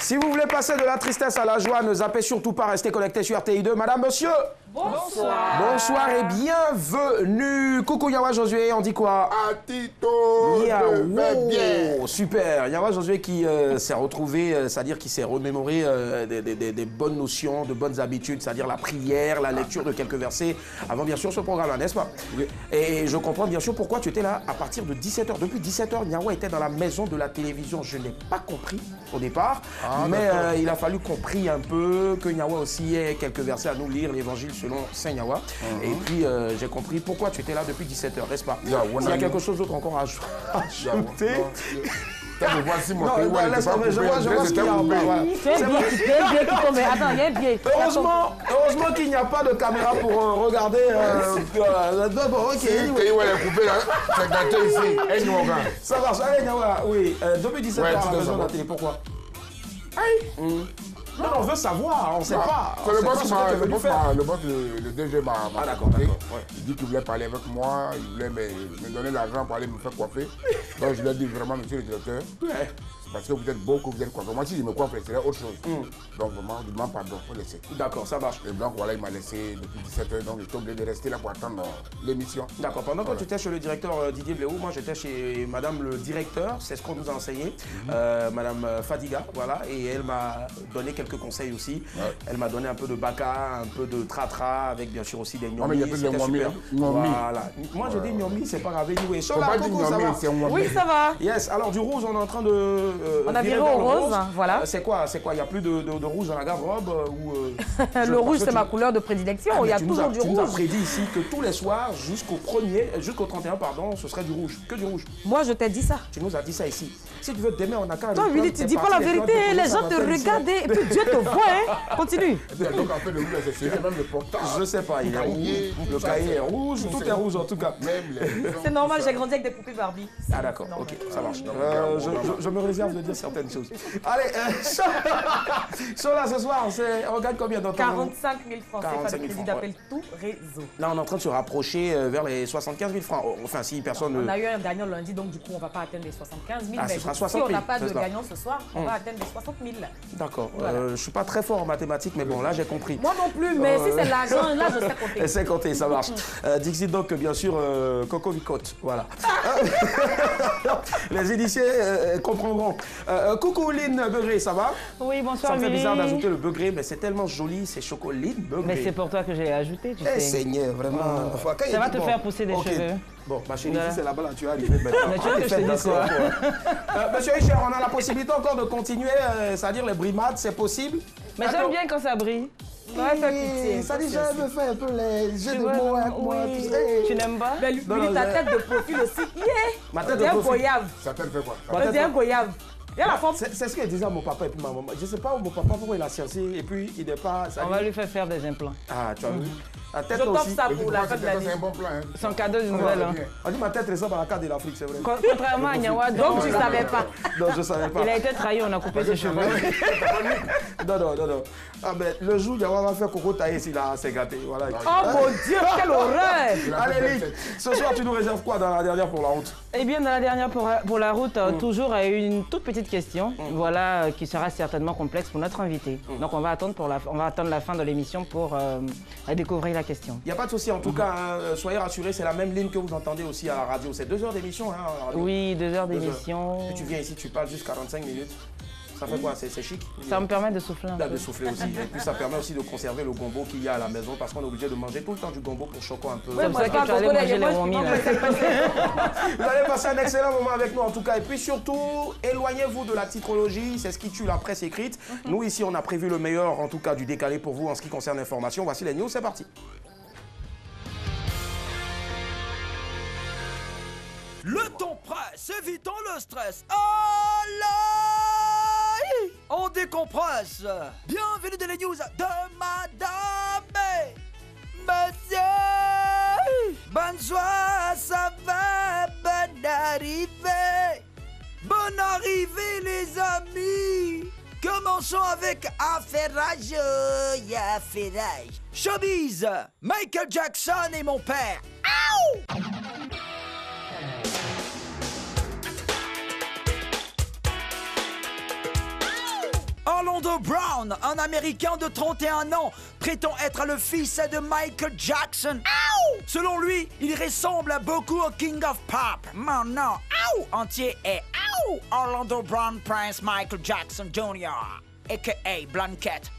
Si vous voulez passer de la tristesse à la joie, ne zappez surtout pas, restez connectés sur RTI2. Madame, monsieur. Bonsoir. Bonsoir et bienvenue. Coucou Yawa Josué, on dit quoi? Tito, je vais bien. Super. Yawa Josué qui s'est retrouvé, c'est-à-dire qui s'est remémoré des bonnes notions, de bonnes habitudes, c'est-à-dire la prière, la lecture de quelques versets avant bien sûr ce programme-là, n'est-ce pas? Oui. Et je comprends bien sûr pourquoi tu étais là à partir de 17h. Depuis 17h, Yawa était dans la maison de la télévision. Je n'ai pas compris au départ, mais il a fallu qu'on prie un peu, que Yawa aussi ait quelques versets à nous lire, l'évangile selon Saint Yawa. Et puis j'ai compris pourquoi tu étais là depuis 17h, n'est-ce pas? S'il y a quelque chose d'autre encore à ajouter. Voici mon non, je vois ce qu'il y a en bas. C'est bien qui tombe. Attends, il y a un biais. Heureusement qu'il n'y a pas de caméra pour regarder. Bon, ok. C'est gâté ici. Ça marche. Allez, Yawa, oui. Depuis 17h à la maison de la télé, pourquoi? Non, on veut savoir, on ne sait pas. C'est le boss, le DG m'a d'accord. Il dit qu'il voulait parler avec moi, il voulait me donner l'argent pour aller me faire coiffer. Donc je lui ai dit vraiment, monsieur le directeur, parce que vous êtes beau, que vous êtes coiffé. Moi, si je me coiffe, c'est autre chose. Donc vraiment, je demande pardon, il faut laisser. D'accord, ça marche. Et donc voilà, il m'a laissé depuis 17h, donc j'étais obligé de rester là pour attendre l'émission. D'accord, pendant que tu étais chez le directeur Didier Bléou, moi j'étais chez madame le directeur, c'est ce qu'on nous a enseigné, madame Fadiga, voilà, et elle m'a donné quelques conseils aussi. Elle m'a donné un peu de baka, un peu de tratra, avec bien sûr aussi des gnomis. mais il y a plus de gnomis. Voilà. Moi je dis gnomis, c'est pas grave. Anyway, Faut pas dire gnomis, c'est gnomis. Oui, ça va. Yes, alors du rouge, on est en train de... on a viré au rose, voilà. C'est quoi? Il n'y a plus de rouge dans la garde-robe ou le rouge, c'est ma couleur de prédilection. Il y a toujours du rouge. Tu nous as prédit ici que tous les soirs, jusqu'au 31, pardon, ce serait du rouge. Que du rouge. Moi, je t'ai dit ça. Tu nous as dit ça ici. Si tu veux, demain, on a qu'à... Toi, Willy, tu dis pas la vérité. Les gens te regardent et puis Dieu te voit. Continue. Donc, en fait, le rouge, c'est même le portable. Je sais pas, il est rouge. Le cahier est rouge. Tout est rouge en tout cas. C'est normal, j'ai grandi avec des poupées Barbie. Ah d'accord, ok, ça marche. Je me réserve de dire certaines choses. Allez, là ce soir, on gagne combien dans 45 000 francs. 45 C'est 000 le francs, d'appel tout réseau. Là, on est en train de se rapprocher vers les 75 000 francs. Enfin, si personne ne... On a eu un gagnant lundi, donc du coup, on ne va pas atteindre les 75 000. Ah, mais ce sera si 60 000, on n'a pas de gagnant ce soir, on va atteindre les 60 000. D'accord. Voilà. Je ne suis pas très fort en mathématiques, mais bon, là, j'ai compris. Moi non plus, mais si c'est l'argent, là, je sais compter. C'est compté, ça marche. Dixit donc, bien sûr, Coco Vicotte, voilà. Les initiés comprendront. Coucou Lynn Begré, ça va? Oui, bonsoir. Ça me fait Willy. bizarre d'ajouter le Begré, mais c'est tellement joli, c'est chocoline Begré. Mais c'est pour toi que j'ai ajouté, tu sais. Seigneur, vraiment. Ça va te faire pousser des cheveux. Bon, ma chérie, si c'est là-bas, là, tu es arrivé maintenant. Mais tu veux que je te dise quoi? Monsieur Hicher, on a la possibilité encore de continuer, c'est-à-dire les brimades, c'est possible? Mais j'aime bien quand ça brille. Ouais, fais pitié. Ça dit, j'aime faire un peu les jeux de mots avec moi. Oui. Tu n'aimes pas? Mais lui, ta tête de profil aussi. Ma tête de C'est un profil. goyave. Ça te fait quoi? C'est un goyave. Il y a la forme. C'est ce que disait mon papa et puis ma maman. Je ne sais pas où mon papa, pourquoi il a sciencé et puis il n'est pas... On va lui faire des implants. Ah, tu as vu? La tête Je t'offre aussi. ça pour la fin de l'année. C'est un bon plan. Son cadeau du nouvel an. On dit ma tête ressemble à la carte de l'Afrique, c'est vrai. Contrairement à Nyawa, Donc, tu ne savais pas. Non, je ne savais pas. il a été trahi, on a coupé ses cheveux. Non. Ah, mais le jour où Yawa va faire coco taillé, s'il a s'est gâté. Voilà. Oh mon Dieu, quelle horreur! Allez, Lynn, ce soir, tu nous réserves quoi dans la dernière pour la route? Eh bien, dans la dernière pour la route, toujours une toute petite question, voilà, qui sera certainement complexe pour notre invité. Donc, on va attendre la fin de l'émission pour découvrir la question. Il n'y a pas de souci, en tout cas, hein, soyez rassurés, c'est la même ligne que vous entendez aussi à la radio. C'est 2 heures d'émission, hein, à la radio. Oui, 2 heures d'émission. Si tu viens ici, tu parles juste 45 minutes. Ça fait quoi? C'est chic? Ça me permet de souffler un peu. De souffler aussi. Et puis ça permet aussi de conserver le gombo qu'il y a à la maison parce qu'on est obligé de manger tout le temps du gombo pour choquer un peu. C'est pour ça que tu allais manger les romis là. Vous allez passer un excellent moment avec nous en tout cas. Et puis surtout, éloignez-vous de la titrologie, c'est ce qui tue la presse écrite. Nous ici, on a prévu le meilleur en tout cas du décalé pour vous en ce qui concerne l'information. Voici les news, c'est parti. Le ton presse, évitons le stress. Allez, on décompresse. Bienvenue dans les news de Madame et Monsieur. Bonne joie, ça va, bonne arrivée. Bonne arrivée les amis. Commençons avec Affairage, affairage. Showbiz, Michael Jackson et mon père. Aouh! Orlando Brown, un Américain de 31 ans, prétend être le fils de Michael Jackson. Selon lui, il ressemble beaucoup au King of Pop. Mon nom entier est Orlando Brown Prince Michael Jackson Jr., a.k.a. Blanket.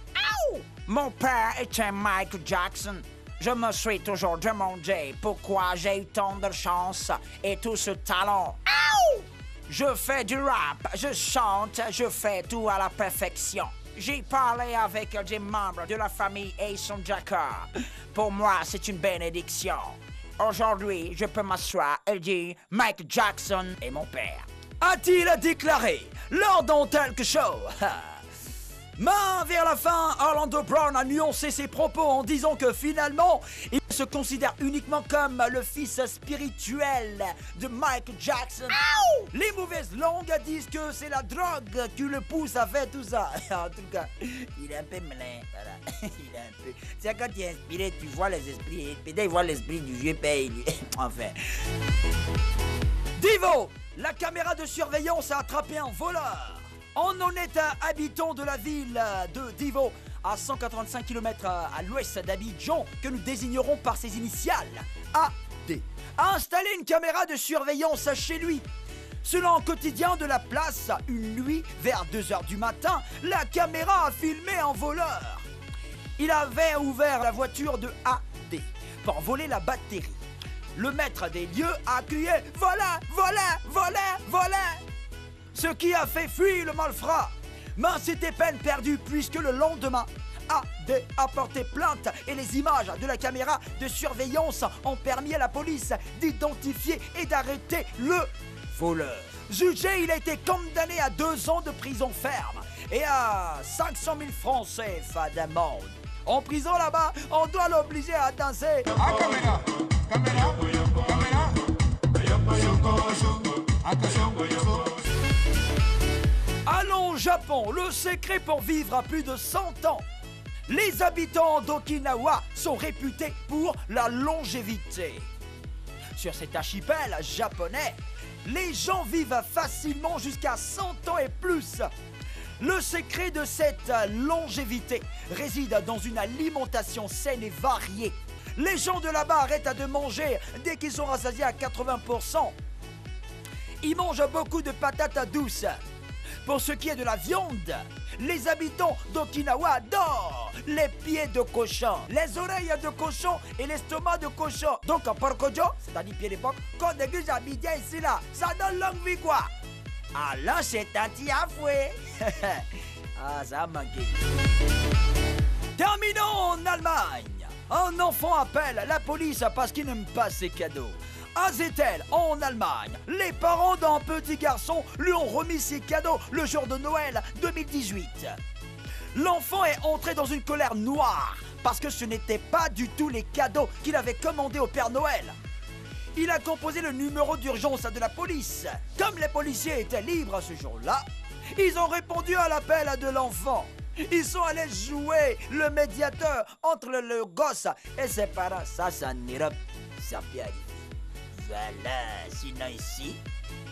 Mon père était Michael Jackson. Je me suis toujours demandé pourquoi j'ai eu tant de chance et tout ce talent. Je fais du rap, je chante, je fais tout à la perfection. J'ai parlé avec des membres de la famille et ils sont d'accord. Pour moi, c'est une bénédiction. Aujourd'hui, je peux m'asseoir et dire Michael Jackson est mon père. A-t-il déclaré lors d'un talk show? Mais vers la fin, Orlando Brown a nuancé ses propos en disant que finalement, il se considère uniquement comme le fils spirituel de Michael Jackson. Les mauvaises langues disent que c'est la drogue qui le pousse à faire tout ça. En tout cas, il est un peu malin, voilà. Il est un peu... C'est quand tu es inspiré, tu vois les esprits. Peut-être il voit l'esprit du vieux père. Enfin. Divo, la caméra de surveillance a attrapé un voleur. Un honnête habitant de la ville de Divo, à 185 km à l'ouest d'Abidjan, que nous désignerons par ses initiales, AD, a installé une caméra de surveillance chez lui. Selon un quotidien de la place, une nuit, vers 2h du matin, la caméra a filmé un voleur. Il avait ouvert la voiture de AD pour voler la batterie. Le maître des lieux a crié « Voilà, voilà, voilà, voilà !» Ce qui a fait fuir le malfrat. Mais c'était peine perdue puisque le lendemain, AD a porté plainte et les images de la caméra de surveillance ont permis à la police d'identifier et d'arrêter le voleur. Jugé, il a été condamné à 2 ans de prison ferme et à 500 000 francs CFA d'amende. En prison là-bas, on doit l'obliger à danser. Caméra, caméra, caméra. Allons au Japon, le secret pour vivre à plus de 100 ans. Les habitants d'Okinawa sont réputés pour la longévité. Sur cet archipel japonais, les gens vivent facilement jusqu'à 100 ans et plus. Le secret de cette longévité réside dans une alimentation saine et variée. Les gens de là-bas arrêtent de manger dès qu'ils sont rassasiés à 80%. Ils mangent beaucoup de patates douces. Pour ce qui est de la viande, les habitants d'Okinawa adorent les pieds de cochon, les oreilles de cochon et l'estomac de cochon. Donc, porcojo, c'est-à-dire pied d'époque, qu'on dégage à midi ici là, ça donne longue vie quoi. Ah là, c'est anti-afoué. Ah, ça a manqué. Terminons en Allemagne. Un enfant appelle la police parce qu'il n'aime pas ses cadeaux. À Zétel, en Allemagne, les parents d'un petit garçon lui ont remis ses cadeaux le jour de Noël 2018. L'enfant est entré dans une colère noire parce que ce n'était pas du tout les cadeaux qu'il avait commandés au Père Noël. Il a composé le numéro d'urgence de la police. Comme les policiers étaient libres ce jour-là, ils ont répondu à l'appel de l'enfant. Ils sont allés jouer le médiateur entre le gosse et ses parents. Ça n'ira, ça peut arriver. Voilà, sinon ici,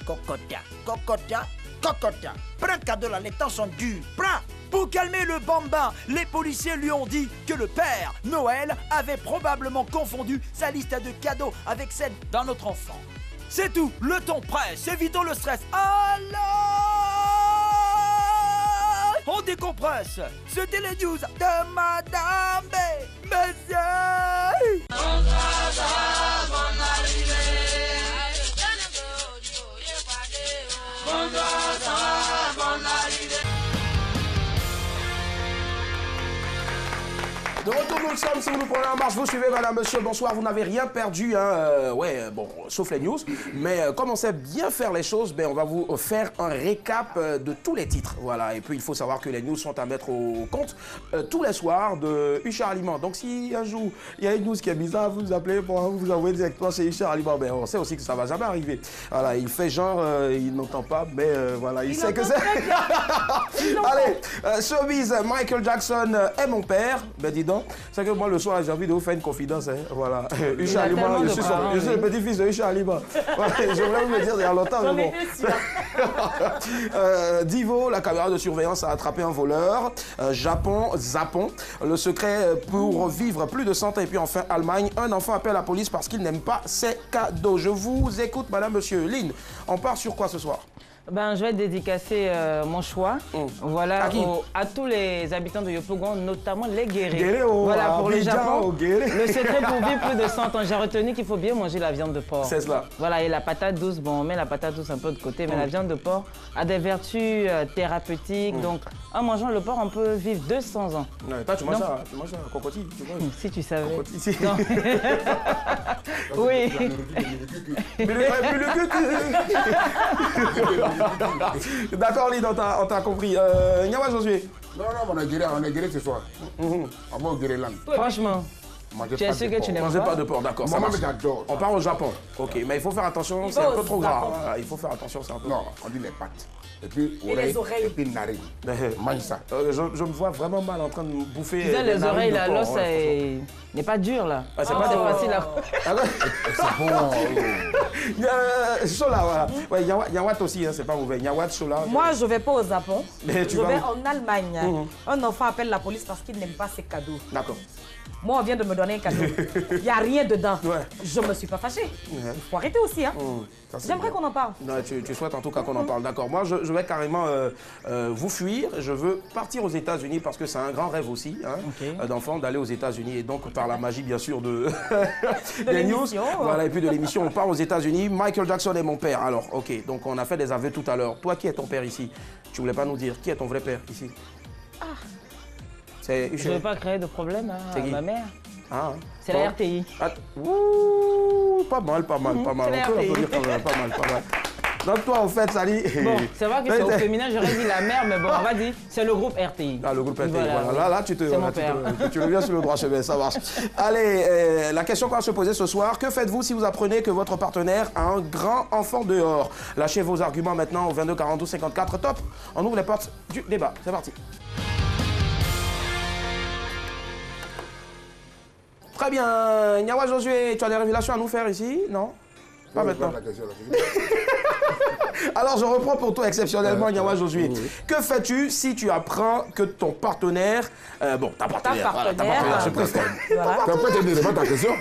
cocota, cocota, cocota. Prends cadeau là, les temps sont durs, prends. Pour calmer le bambin, les policiers lui ont dit que le Père Noël avait probablement confondu sa liste de cadeaux avec celle d'un autre enfant. C'est tout, le temps presse, évitons le stress. Alors, on décompresse. C'était les news de Madame B. Monsieur. De retour, nous le sommes, si vous nous prenez en marche, vous suivez madame, monsieur, bonsoir, vous n'avez rien perdu, hein, bon, sauf les news, mais comme on sait bien faire les choses, on va vous faire un récap de tous les titres, voilà, et puis il faut savoir que les news sont à mettre au compte tous les soirs de Usher Aliment, donc si un jour il y a une news qui est bizarre, vous nous appelez pour vous envoyer directement chez Usher Aliment, on sait aussi que ça va jamais arriver, voilà, il fait genre, il n'entend pas, mais voilà, il sait que c'est... Allez, showbiz, Michael Jackson est mon père, dis donc. C'est que moi, le soir, j'ai envie de vous faire une confidence. Hein. Voilà. Usha Alima, je suis le petit-fils de Usha Alima. Voilà, je voulais vous le dire il y a longtemps. Mais bon. Divo, la caméra de surveillance a attrapé un voleur. Japon, le secret pour vivre plus de 100 ans. Et puis enfin, Allemagne, un enfant appelle la police parce qu'il n'aime pas ses cadeaux. Je vous écoute, madame, monsieur. Lynn, on part sur quoi ce soir? Ben, je vais dédicacer mon choix voilà, à tous les habitants de Yopougon, notamment les guéris. Voilà, pour le Japon, le secret pour vivre plus de 100 ans. J'ai retenu qu'il faut bien manger la viande de porc. C'est cela. Voilà, et la patate douce, bon, on met la patate douce un peu de côté, mais la viande de porc a des vertus thérapeutiques. Donc, en mangeant le porc, on peut vivre 200 ans. Non, toi, tu manges ça, cocotti, tu manges. Si tu savais. Cocotti. Oui. D'accord, Lynn, on t'a compris. Nyawa Josué. Non, on est guéri ce soir. On va au Guériland. Franchement. Tu es sûr que tu n'aimes pas de porc, d'accord. Moi, j'adore. On part au Japon. Ok, mais il faut faire attention, c'est un peu trop gras. Il faut faire attention, c'est un peu. Non, on dit les pattes. Et puis oreilles. Et puis narines. Mange ça. Je me vois vraiment mal en train de bouffer. Tu sais, les oreilles, là, l'os n'est pas dur, là. C'est pas facile à. C'est bon. Chola, voilà. Ouais, Nyawat aussi, c'est pas mauvais. Nyawat, Chola. Moi, je vais pas au Japon. Je vais en Allemagne. Un enfant appelle la police parce qu'il n'aime pas ses cadeaux. D'accord. Moi, on vient de me donner un cadeau. Il n'y a rien dedans. Ouais. Je ne me suis pas fâchée. Il faut arrêter aussi. Hein. J'aimerais qu'on en parle. Non, tu souhaites en tout cas qu'on en parle. D'accord. Moi, je vais carrément vous fuir. Je veux partir aux États-Unis parce que c'est un grand rêve aussi d'enfant d'aller aux États-Unis. Et donc, par la magie, bien sûr, des news. Voilà, et puis de l'émission, on part aux États-Unis. Michael Jackson est mon père. Alors, ok. Donc, on a fait des aveux tout à l'heure. Toi, qui est ton père ici? Tu voulais pas nous dire qui est ton vrai père ici? Je ne veux pas créer de problème à ma mère. C'est la RTI. Pas mal. On peut dire quand même, pas mal. Donc toi, en fait, Sally... Bon, c'est vrai que c'est au féminin, j'aurais dit la mère, mais bon, on va dire, c'est le groupe RTI. Ah, le groupe RTI, voilà. Là, tu reviens sur le droit chemin, ça marche. Allez, la question qu'on va se poser ce soir, que faites-vous si vous apprenez que votre partenaire a un grand enfant dehors? Lâchez vos arguments maintenant au 22 42 54, top. On ouvre les portes du débat, c'est parti. Très bien. Nyawa Josué, tu as des révélations à nous faire ici? Non? Pas maintenant. Alors, je reprends pour toi exceptionnellement, Nyawa Josué. Que fais-tu si tu apprends que ton partenaire... ta partenaire, je préfère. Ta question.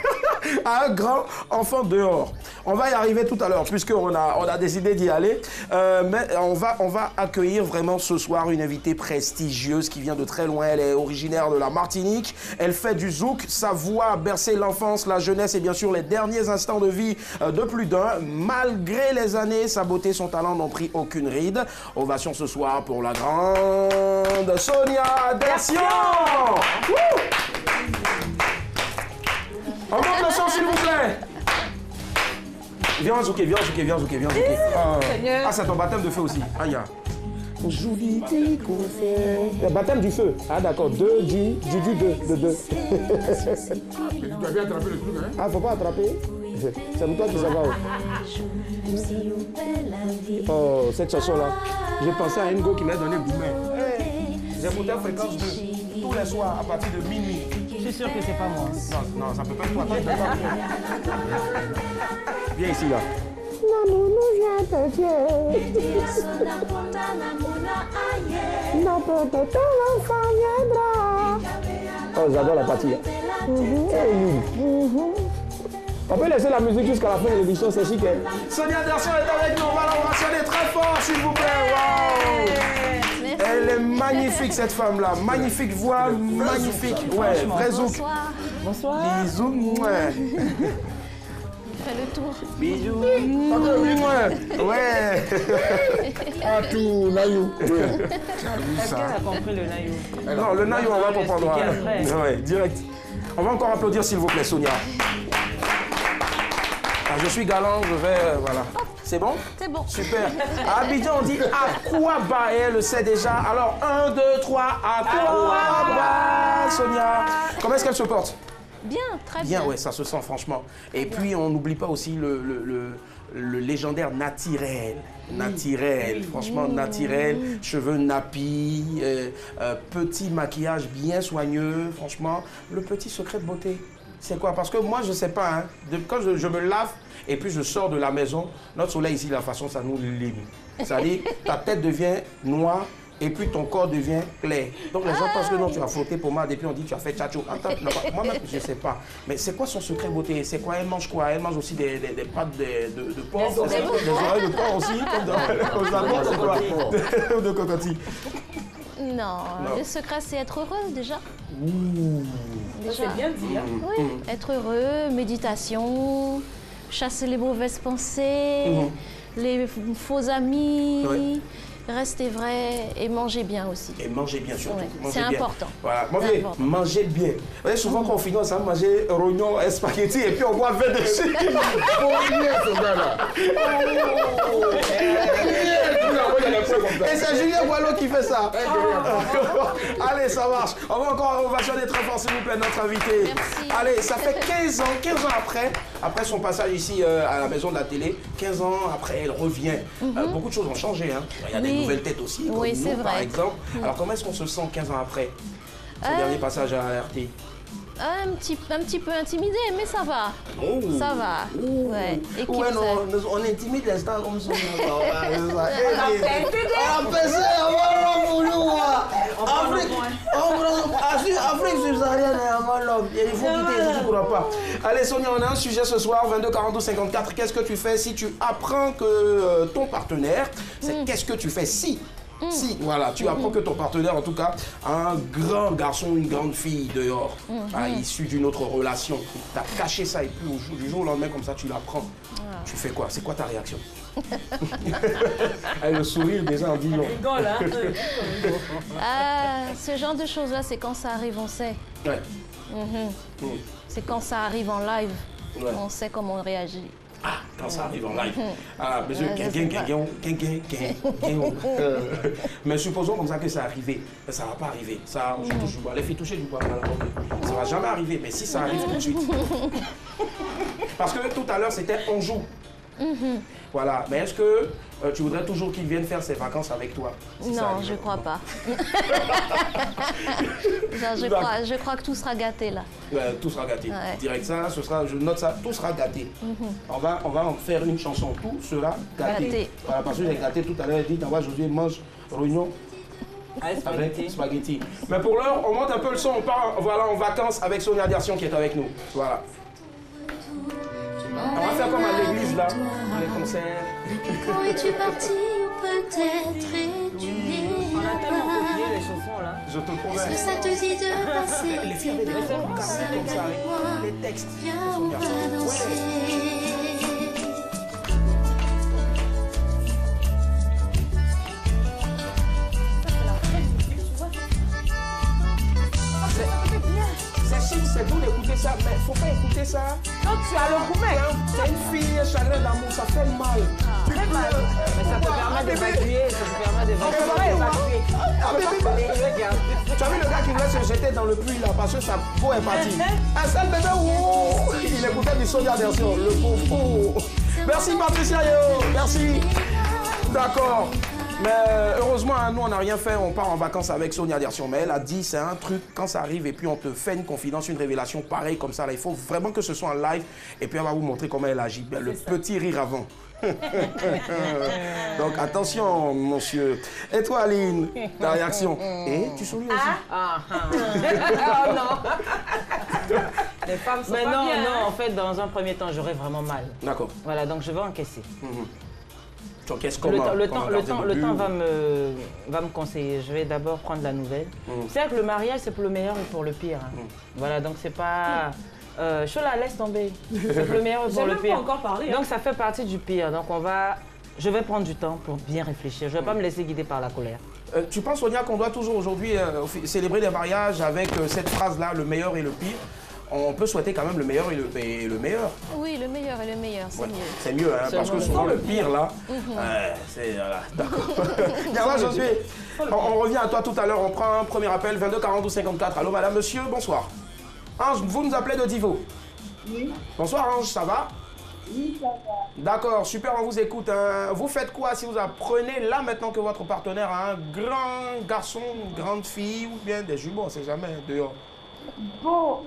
A un grand enfant dehors. On va y arriver tout à l'heure, puisqu'on a décidé d'y aller. Mais on va accueillir vraiment ce soir une invitée prestigieuse qui vient de très loin. Elle est originaire de la Martinique. Elle fait du zouk. Sa voix a bercé l'enfance, la jeunesse et bien sûr les derniers instants de vie de plus d'un. Malgré les années, sa beauté, son talent n'ont pris aucune ride. Ovation ce soir pour la grande Sonia Dersion. On monte le son, s'il vous plaît. Viens zouker. Ah, c'est ton baptême de feu aussi. Aïe. Le baptême du feu. Ah, d'accord. Du 2. Tu dois bien attraper le truc, hein? Ah, faut pas attraper. C'est pour toi qui ça va. Oh, cette chanson-là. J'ai pensé à une go qui m'a donné Boumet. J'écoutais Fréquence 2 tous les soirs à partir de minuit. Je suis sûr que c'est pas moi. Non, ça peut pas être toi. Viens ici, là. Oh, j'adore la partie. On peut laisser la musique jusqu'à la fin de l'émission, c'est chic. Sonia Dersion est avec nous, on va l'embrasser très fort, s'il vous plaît. Wow. Elle est magnifique, cette femme-là. Magnifique voix, magnifique. Ouais, vrai zouk. Bonsoir. Bisous. Ouais. Fais le tour. Bisous. Ouais. Ah, tout, Nayou. Est-ce qu'elle a compris le Nayou? Non, le Nayou, on va comprendre. Ouais, direct. On va encore applaudir, s'il vous plaît, Sonia. Alors, je suis galant, je vais... voilà. C'est bon? C'est bon. Super. À Abidjan, on dit Aquaba, et elle le sait déjà. Alors, 1, 2, 3, Aquaba, Sonia. Comment est-ce qu'elle se porte? Bien, très bien. Bien, ouais, ça se sent franchement. Et puis, on n'oublie pas aussi le légendaire naturel. Naturel, franchement naturel. Cheveux nappis, petit maquillage bien soigneux. Franchement, le petit secret de beauté. C'est quoi? Parce que moi, je ne sais pas. Hein, quand je me lave et puis je sors de la maison, notre soleil ici, la façon, ça nous lime. C'est-à-dire, ta tête devient noire. Et puis ton corps devient clair. Donc les gens pensent que non, tu as frotté pommade et puis on dit tu as fait tchatcho. Attends, moi-même, je ne sais pas. Mais c'est quoi son secret beauté? C'est quoi? Elle mange quoi? Elle mange aussi des pattes de porc, des oreilles de porc aussi, comme dans de cocotier. Non, le secret c'est être heureux déjà. C'est bien dit. Hein? Oui, être heureux, méditation, chasser les mauvaises pensées, les faux amis. Ouais. Restez vrai et mangez bien aussi. Et mangez bien surtout. Ouais, c'est important. Voilà, mangez bien. Vous voyez, souvent quand on finit, on s'en manger rognon et spaghetti et puis on boit vin dessus. Et c'est Julien Boileau qui fait ça. Allez, ça marche. On va encore ovationner très fort, s'il vous plaît, notre invité. Merci. Allez, ça fait 15 ans après son passage ici à la maison de la télé, 15 ans après, elle revient. Beaucoup de choses ont changé. Hein. Il y a des nouvelles têtes aussi, comme nous, par exemple. Alors, comment est-ce qu'on se sent 15 ans après son dernier passage à RT? Un petit peu intimidé, mais ça va. Oh. Ça va. Ouais. Ouais, non, on intimide les stars comme ça. On a pensé avoir l'homme pour nous. Afrique subsaharienne et avoir l'homme. Il faut quitter, je ne crois pas. Allez, Sonia, on a un sujet ce soir, 22 42 54. Qu'est-ce que tu fais si tu apprends que ton partenaire, c'est qu'est-ce que tu fais si voilà, tu apprends que ton partenaire, en tout cas, a un grand garçon, une grande fille dehors, issu d'une autre relation. Tu as caché ça et puis du jour au lendemain, comme ça, tu l'apprends. Tu fais quoi? C'est quoi ta réaction? Le sourire, déjà, on dit non. Ce genre de choses-là, c'est quand ça arrive, on sait. Ouais. C'est quand ça arrive en live, on sait comment on réagit. Ah, quand ça arrive en live. Ah, monsieur, mais supposons comme ça que ça arrive. Ça ne va pas arriver. Ça, je touche du bois. Les filles toucher du bois. Ça ne va jamais arriver. Mais si ça arrive tout de suite. Parce que tout à l'heure, c'était on joue. Voilà. Mais est-ce que tu voudrais toujours qu'il vienne faire ses vacances avec toi? Si non, je ne crois pas. Je crois que tout sera gâté là. Tout sera gâté. Ouais. Direct ça, ce sera, je note ça, tout sera gâté. On va en faire une chanson, tout sera gâté. Voilà, parce que j'ai gâté tout à l'heure, il dit, Josué mange rognon avec spaghetti. Mais pour l'heure, on monte un peu le son, on part voilà, en vacances avec Sonia Dersion qui est avec nous. Voilà. On va faire comme à l'église là, les concerts. Quand es-tu parti ou peut-être es-tu On a tellement copié les chansons là. Je te promets. Est-ce que ça te dit de passer les filles avaient des vacances comme ça, les textes. Viens, on va danser. C'est bon d'écouter ça, mais faut pas écouter ça. Quand tu as le gourmet. C'est une fille, chagrin d'amour, ça fait mal. Très mal. Mais ça te permet d'évacuer, ça te permet d'évacuer. Tu as vu le gars qui voulait se jeter dans le puits là parce que sa peau est partie. Un seul bébé, il écoutait du Sonia Dersion, le pauvre. Merci Patricia Yo, merci. D'accord. Mais heureusement, nous, on n'a rien fait. On part en vacances avec Sonia Dersion. Mais elle a dit, c'est un truc, quand ça arrive, et puis on te fait une confidence, une révélation pareille comme ça. Là, il faut vraiment que ce soit en live. Et puis, on va vous montrer comment elle agit. Le petit rire avant. Donc, attention, monsieur. Et toi, Aline, ta réaction? Et tu souris aussi? Oh non. Les femmes sont mais pas non, bien. Non, en fait, dans un premier temps, j'aurais vraiment mal. D'accord. Voilà, donc je vais encaisser. Le temps va me conseiller. Je vais d'abord prendre la nouvelle. C'est vrai que le mariage, c'est pour le meilleur et pour le pire. Hein. Voilà, donc c'est pas... je la laisse tomber. C'est pour le meilleur et pour le pire. Pas encore parlé, donc ça fait partie du pire. Donc je vais prendre du temps pour bien réfléchir. Je ne vais pas me laisser guider par la colère. Tu penses, Sonia, qu'on doit toujours aujourd'hui célébrer les mariages avec cette phrase-là, le meilleur et le pire? On peut souhaiter quand même le meilleur et le meilleur. Oui, le meilleur et le meilleur, c'est mieux. C'est mieux, hein, parce que souvent le pire, là, c'est... Voilà, d'accord. Josué, on revient à toi tout à l'heure. On prend un premier appel, 22 42 54. Allô, madame, monsieur, bonsoir. Ange, vous nous appelez de Divo? Oui. Bonsoir Ange, ça va? Oui, ça va. D'accord, super, on vous écoute. Vous faites quoi si vous apprenez là maintenant que votre partenaire a un grand garçon, une grande fille ou bien des jumeaux, on ne sait jamais, dehors? Bon,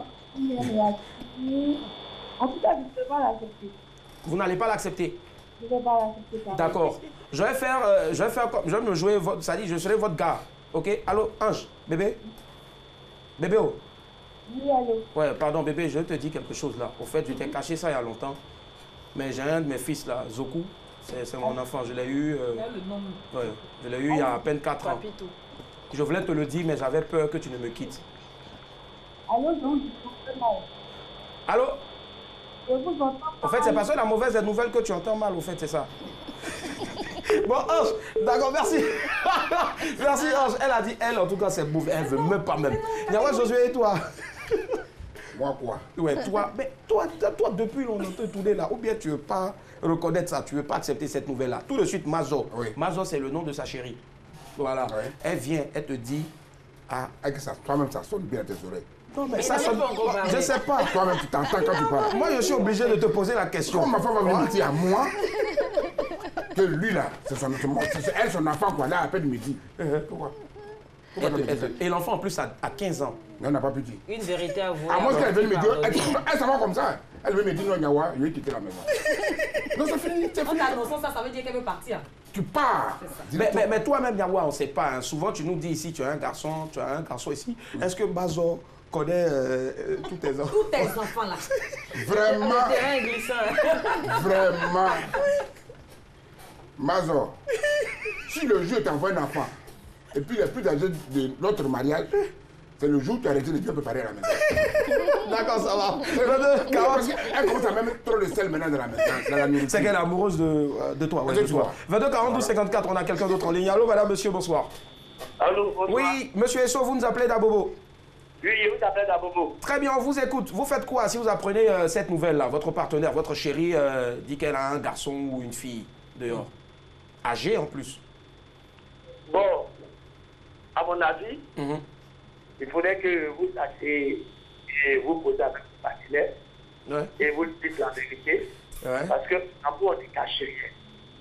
en tout cas, je ne peux pas l'accepter. Vous n'allez pas l'accepter? Je ne peux pas l'accepter. D'accord. Je vais me jouer, c'est-à-dire je serai votre gars. Ok? Allô, Ange, bébé? Bébé, oh? Oui, allô? Ouais, pardon, bébé, je te dis quelque chose là. Au fait, je t'ai caché ça il y a longtemps. Mais j'ai un de mes fils là, Zoku. C'est mon enfant, je l'ai eu. Ouais, je l'ai eu il y a à peine 4 ans. Je voulais te le dire, mais j'avais peur que tu ne me quittes. Allô, donc, je vous mal. Allô? Je vous entends pas. En fait, c'est parce que la mauvaise nouvelle que tu entends mal, au fait, c'est ça. Bon, Ange, d'accord, merci. Merci, Ange. Elle a dit, elle, en tout cas, c'est mauvais. Elle ne veut même pas même. Niawa, Josué, et toi? Moi, quoi? Ouais, toi, mais toi, depuis on te tourner là, ou bien tu ne veux pas reconnaître ça, tu ne veux pas accepter cette nouvelle-là. Tout de suite, Mazo. Oui. Mazo, c'est le nom de sa chérie. Voilà. Oui. Elle vient, elle te dit, ah. Toi-même, ça sonne bien à tes oreilles. Non, mais ça sonne. Je ne sais pas. Toi-même, tu t'entends quand tu parles. Moi, je suis obligé de te poser la question. Comment ma femme va venir dire à moi que lui là, c'est elle, son enfant, quoi, là, à peine midi. Pourquoi? Et l'enfant en plus a 15 ans. Elle n'a pas pu dire. Une vérité à vous. À moins qu'elle veut me dire, elle s'en va comme ça. Elle veut me dire non, Niawa, je vais quitter la maison. Non, c'est fini, c'est fini. Ça veut dire qu'elle veut partir. Tu pars. Mais toi-même, Niawa, on ne sait pas. Hein. Souvent, tu nous dis ici, tu as un garçon ici. Est-ce que Bazo connaît tous tes enfants? Tous tes enfants là. Vraiment. Vraiment. Mazo, si le jour t'envoie un enfant, et puis il est plus âgé de notre mariage, c'est le jour où tu as arrêté de bien préparer à la maison. D'accord, ça va. Elle commence à même trop le sel maintenant dans la maison. C'est qu'elle est amoureuse de toi. Ouais, de toi. 22 42 54, on a quelqu'un d'autre en ligne. Allô, madame, monsieur, bonsoir. Allô, bonsoir. Oui, monsieur Esso, vous nous appelez d'Abobo. Oui, je vous appelle d'Abobo. Très bien, on vous écoute. Vous faites quoi si vous apprenez cette nouvelle-là? Votre partenaire, votre chérie dit qu'elle a un garçon ou une fille dehors. Âgé en plus. Bon, à mon avis, il faudrait que vous sachiez et vous posez avec votre partenaire et vous dites la vérité. Parce que en vous, on ne cache rien.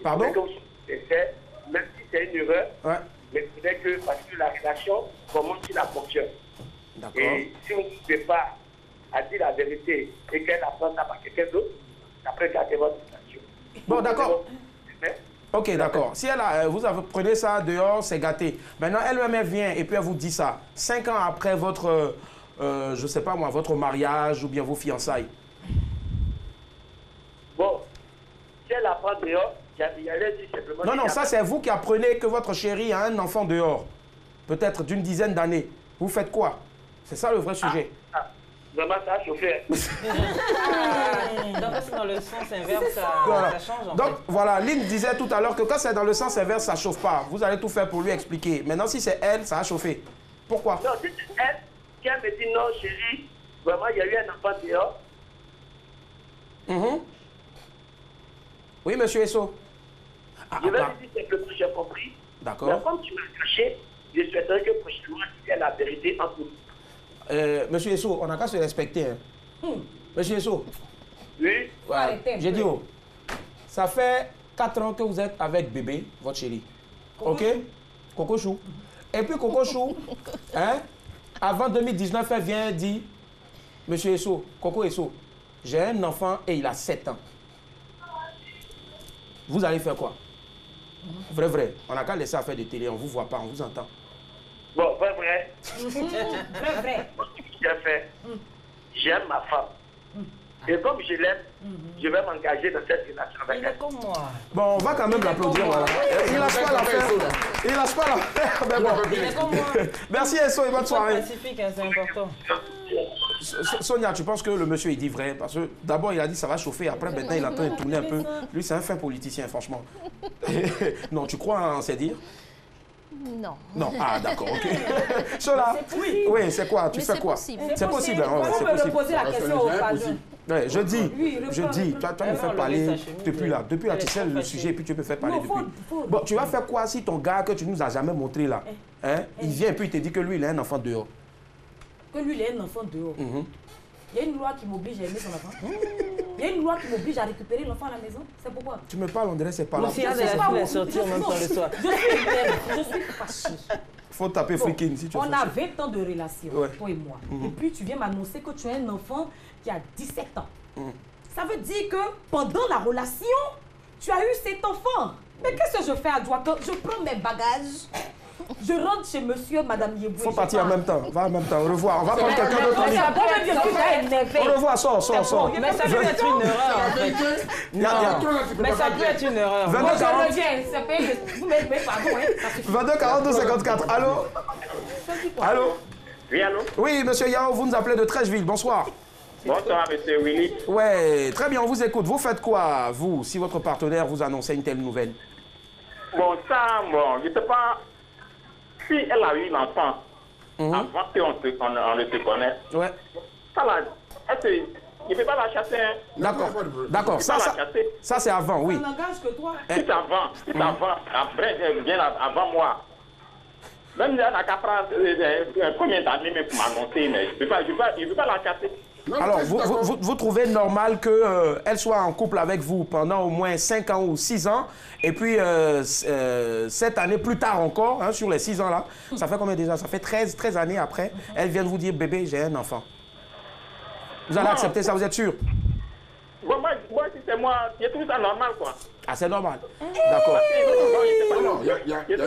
Pardon? Comme c'est même si c'est une erreur, mais il faudrait que, parce que la relation, comment tu la fonctionnes. Et si vous ne pouvez pas à dire la vérité et qu'elle apprend ça par quelqu'un d'autre, après gardez votre relation. Bon, d'accord. Ok, d'accord. Si vous prenez ça dehors, c'est gâté. Maintenant, elle-même vient et puis elle vous dit ça. 5 ans après votre, je sais pas moi, votre mariage ou bien vos fiançailles. Bon, si elle apprend dehors, il y a dit simplement... Non, ça c'est vous qui apprenez que votre chérie a un enfant dehors. Peut-être d'une dizaine d'années. Vous faites quoi? C'est ça le vrai sujet. Vraiment, ça a chauffé. Donc, c'est dans le sens inverse, ça change en fait. Donc, voilà, Lynn disait tout à l'heure que quand c'est dans le sens inverse, ça ne chauffe pas. Vous allez tout faire pour lui expliquer. Maintenant, si c'est elle, ça a chauffé. Pourquoi? Non, si c'est elle qui me dit non, chérie, vraiment, il y a eu un enfant dehors. Oui, monsieur Esso. Je vais lui dire simplement, j'ai compris. D'accord. Mais comme tu m'as caché, je souhaiterais que prochainement, tu aies la vérité entre nous. Monsieur Esso, on n'a qu'à se respecter. Hein. Monsieur Esso. Oui. Ouais. J'ai dit, ça fait 4 ans que vous êtes avec bébé, votre chérie. Ok? Coco Chou. Et puis Coco Chou, hein, avant 2019, elle vient et dit, Monsieur Esso, Coco Esso, j'ai un enfant et il a 7 ans. Vous allez faire quoi? Vrai. On n'a qu'à laisser à faire de télé, on ne vous voit pas, on vous entend. Bon, vrai. Vrai. J'ai fait. J'aime ma femme. Et comme je l'aime, je vais m'engager dans cette relation avec elle. Il est comme moi. Bon, on va quand même l'applaudir, voilà. Il lâche pas l'affaire. Il lâche pas l'affaire. Mais bon. Il est comme moi. Merci Esso et bonne soirée. Pacifique, hein, c'est important. Sonia, tu penses que le monsieur il dit vrai? Parce que d'abord il a dit ça va chauffer, après maintenant il attend de tourner un peu. Lui c'est un fin politicien franchement. Non, tu crois en ses dires? Non. Non, ah d'accord, ok. Sola, oui, c'est quoi? Tu fais quoi? C'est possible. On peut me poser la question au padre. Ouais, je dis, toi me fais parler depuis là, tu sais le sujet et puis tu me fais parler depuis. Bon, tu vas faire quoi si ton gars que tu nous as jamais montré là, hein, il vient et puis il te dit que lui il a un enfant dehors? que lui, il a un enfant dehors. Il y a une loi qui m'oblige à aimer son enfant. Il y a une loi qui m'oblige à récupérer l'enfant à la maison. C'est pourquoi? Tu me parles, on dirait c'est pas là. Si elle a sortir en même temps le soir. Je suis fâchée. Faut taper freaking si tu veux. On a 20 ans de relation, toi et moi. Et puis tu viens m'annoncer que tu as un enfant qui a 17 ans. Ça veut dire que pendant la relation, tu as eu cet enfant. Mais qu'est-ce que je fais à Douaka? Je prends mes bagages. Je rentre chez monsieur, madame Yeboué. Faut partir en même temps. Va en même temps. Au revoir. On va prendre quelqu'un d'autre. Au revoir, sors. Mais ça peut être une erreur. Mais ça peut être une erreur. 22 42 54. Allô? Allô? Oui, allô? Oui, monsieur Yao, vous nous appelez de Trècheville. Bonsoir. Bonsoir, monsieur Willy. Ouais, très bien, on vous écoute. Vous faites quoi, vous, si votre partenaire vous annonçait une telle nouvelle? Bon, ça, bon, je sais pas si elle a eu l'enfant avant qu'on ne se connaisse. Ouais. Ça, là, il ne peut pas la chasser. Hein? D'accord. Ça c'est avant, oui. Ça n'engage que toi. C'est avant, après, bien avant moi. Même si elle n'a qu'à prendre combien d'années pour m'annoncer, mais je ne peux pas la chasser. Alors, vous trouvez normal qu'elle soit en couple avec vous pendant au moins 5 ans ou 6 ans, et puis 7 années plus tard encore, hein, sur les 6 ans là, ça fait combien déjà? Ça fait 13 années après, elle vient de vous dire, bébé, j'ai un enfant. Vous allez accepter ça, vous êtes sûr? Bon, moi, si c'est moi, je trouve ça normal, quoi. Ah, c'est normal. D'accord. Je ne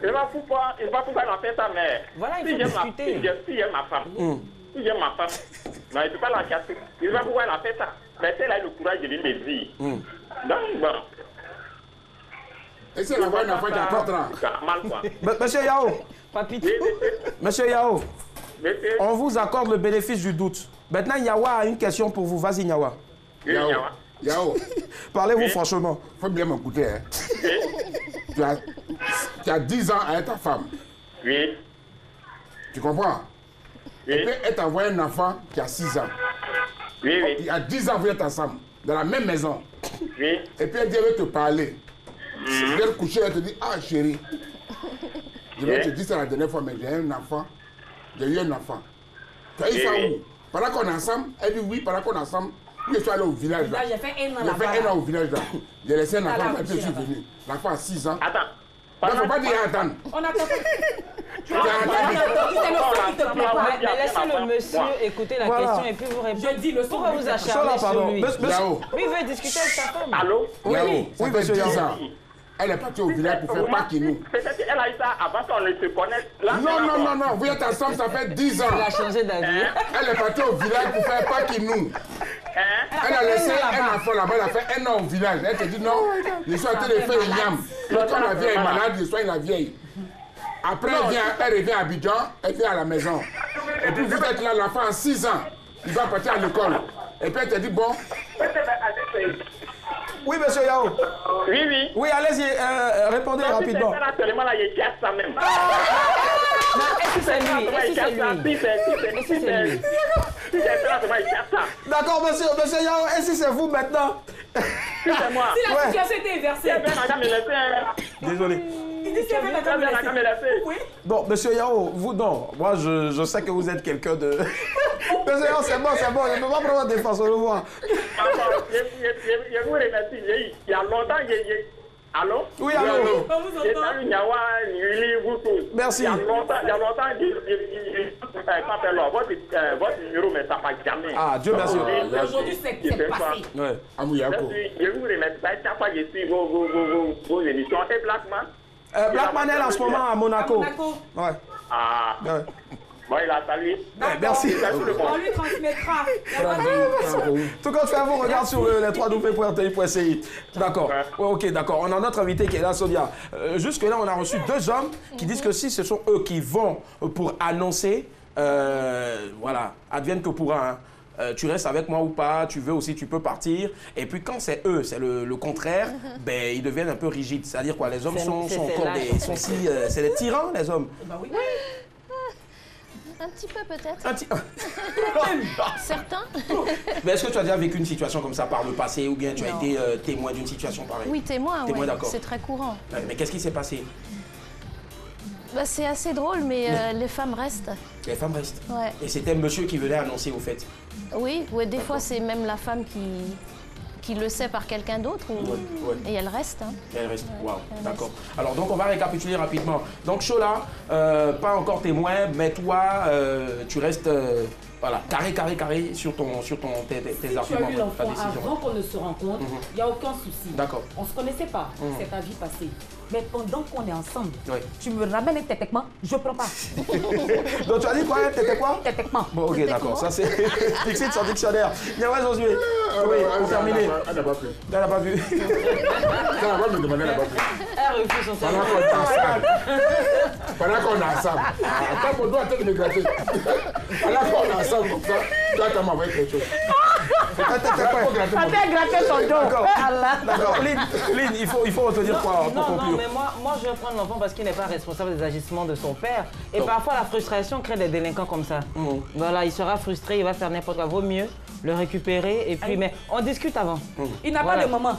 sais pas pourquoi elle a fait ça, mais voilà, il faut discuter. Si j'aime ma femme, non, il ne peut pas la casser. Je ne sais pas pourquoi elle a fait ça. Mais elle a eu le courage de lui me dire. Donc, bon. Et si elle a un enfant qui a 4 ans? Mal, quoi. Monsieur Yao. Papito. Monsieur Yao. On vous accorde le bénéfice du doute. Maintenant, Yawa a une question pour vous. Vas-y, Yawa. Yao. Parlez-vous franchement. Il faut bien m'écouter. Hein. Tu as 10 ans avec ta femme. Oui. Tu comprends? Oui. Et puis, elle t'envoie un enfant qui a 6 ans. Oui. Il y a 10 ans, vous êtes ensemble, dans la même maison. Oui. Et puis, elle dit, elle veut te parler. Elle vient te coucher, elle te dit, ah chérie, je vais te dire ça la dernière fois, mais j'ai un enfant. J'ai eu un enfant. Tu as eu ça où? Pendant qu'on est ensemble, elle dit oui, pendant qu'on est ensemble. Je suis allé au village là. J'ai fait un an là-bas. J'ai fait un an au village là. J'ai laissé un enfant, et puis je suis venu. L'enfant a 6 ans. Attends. Il ne faut pas dire attendre. On a compris. Mais laissez le monsieur écouter la question et puis vous répondre. Je dis le son. Pourquoi vous acharnez sur lui? Yao. Oui, il veut discuter avec sa femme. Allô? Oui, monsieur Yao. Elle est partie au village pour faire Pakinou. Peut-être qu'elle a eu ça avant qu'on ne se connaisse. Non, vous êtes ensemble, ça fait 10 ans. Elle a changé d'avis. Elle est partie au village pour faire Pakinou. Elle a laissé un enfant là-bas, elle a fait 1 an au village. Elle te dit non, je suis en train de faire une yam. Quand la vieille est malade, je soigne la vieille. Après, elle revient à Abidjan, elle vient à la maison. Et puis vous êtes là, l'enfant a 6 ans. Il va partir à l'école. Et puis elle te dit bon. Oui, monsieur Yao. Oui. Oui, allez-y, répondez rapidement. Actuellement, là, il casse ça même. Est-ce que c'est lui? Si c'est ça. D'accord, monsieur Yao, et si c'est vous maintenant? Si c'est moi. Si la situation était inversée. Désolé. Il dit qu'il y avait la caméra. Oui. Bon, monsieur Yao, vous non. Moi, je sais que vous êtes quelqu'un de... Monsieur Yao, c'est bon. Je ne peux pas prendre défense, on le voit. Je vous remercie. Il y a longtemps, allô? Oui, allô? On vous entend. Merci. Il y a longtemps, votre numéro, mais ça ne passe jamais. Ah, Dieu merci. Aujourd'hui, c'est passé. Ouais. Je vous remercie. Chaque fois que je suis vos émissions. Et Blackman? Blackman est en ce moment à Monaco. Ouais. Ah. Ouais. Bon, il a salué. Merci. On lui transmettra. Tout compte fait, vous regarde sur les www.rti.ci. D'accord. Ouais, ok, d'accord. On a notre invité qui est là, Sonia. Jusque-là, on a reçu 2 hommes qui disent que si ce sont eux qui vont pour annoncer, voilà, advienne que pourra. Hein. Tu restes avec moi ou pas, tu veux aussi, tu peux partir. Et puis quand c'est eux, c'est le contraire, ben, ils deviennent un peu rigides. C'est-à-dire quoi, les hommes sont encore des... c'est des tyrans, les hommes. Bah oui. Un petit peu peut-être. Un petit... Certains. Mais est-ce que tu as déjà vécu une situation comme ça par le passé ou bien tu as été témoin d'une situation pareille? Oui, témoin, d'accord. C'est très courant. Mais qu'est-ce qui s'est passé? C'est assez drôle, mais les femmes restent. Les femmes restent. Ouais. Et c'était monsieur qui venait annoncer au fait. Oui, des fois c'est même la femme qui le sait par quelqu'un d'autre et elle reste. Hein. Elle reste, waouh, d'accord. Alors donc on va récapituler rapidement. Donc Chola, pas encore témoin, mais toi, tu restes voilà, carré sur tes arguments. Tu as eu l'enfant avant qu'on ne se rencontre, il n'y a aucun souci. D'accord. On ne se connaissait pas, c'est ta vie passée. Mais pendant qu'on est ensemble, tu me ramènes un tétèquement, je ne prends pas. Donc tu as dit quoi, t'étais quoi? Tétèquement. Bon, ok, d'accord, ça c'est fixé de son dictionnaire. Niawa Josué, oui, pour terminer. Elle n'a pas pu. Elle n'a pas vu. Elle n'a pas me demander, elle n'a pas pu. Elle refuse son cerveau. Pendant qu'on est ensemble. Attends, mon doigt en train de me gratter. Pendant qu'on est ensemble comme ça, tu attends m'envoyer quelque chose. Attends, gratter son dos. D'accord. Lynn, il faut retenir quoi pour conclure? Non, mais moi je vais prendre l'enfant parce qu'il n'est pas responsable des agissements de son père. Et parfois la frustration crée des délinquants comme ça. Voilà, il sera frustré, il va faire n'importe quoi. Vaut mieux le récupérer et puis, mais on discute avant. Il n'a pas de maman.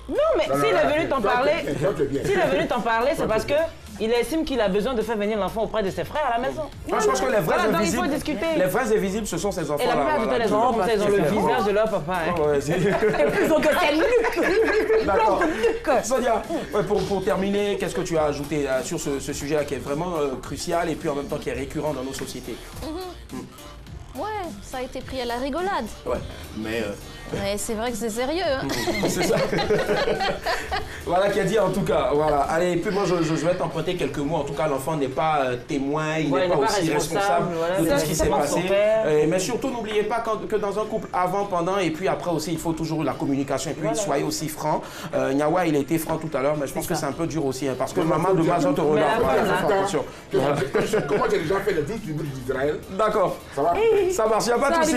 Non, mais s'il est venu t'en parler, c'est parce que il estime qu'il a besoin de faire venir l'enfant auprès de ses frères à la maison. Moi, je pense que les vrais invisibles, il faut discuter. Les vrais invisibles, ce sont ces enfants-là. Et la plupart du temps, les enfants, ils ont le visage de leur papa. Ils ont que c'est Luc. D'accord. Sonia, pour terminer, qu'est-ce que tu as ajouté sur ce sujet-là qui est vraiment crucial et puis en même temps qui est récurrent dans nos sociétés? Ouais, ça a été pris à la rigolade. Ouais, mais c'est vrai que c'est sérieux. Hein. C'est ça. Voilà qui a dit en tout cas. Voilà. Allez, et puis moi je vais t'emprunter quelques mots. En tout cas, l'enfant n'est pas témoin, il n'est pas aussi responsable de tout ce qui s'est passé. Mais surtout, n'oubliez pas que dans un couple, avant, pendant et puis après aussi, il faut toujours la communication. Et puis soyez aussi franc. Niawa, il a été franc tout à l'heure, mais je pense que c'est un peu dur aussi. Hein, parce que maman de base, on te regarde. Attention. Comment tu as déjà fait le 10 d'Israël? D'accord. Ça va? Ça marche, il n'y a pas de souci.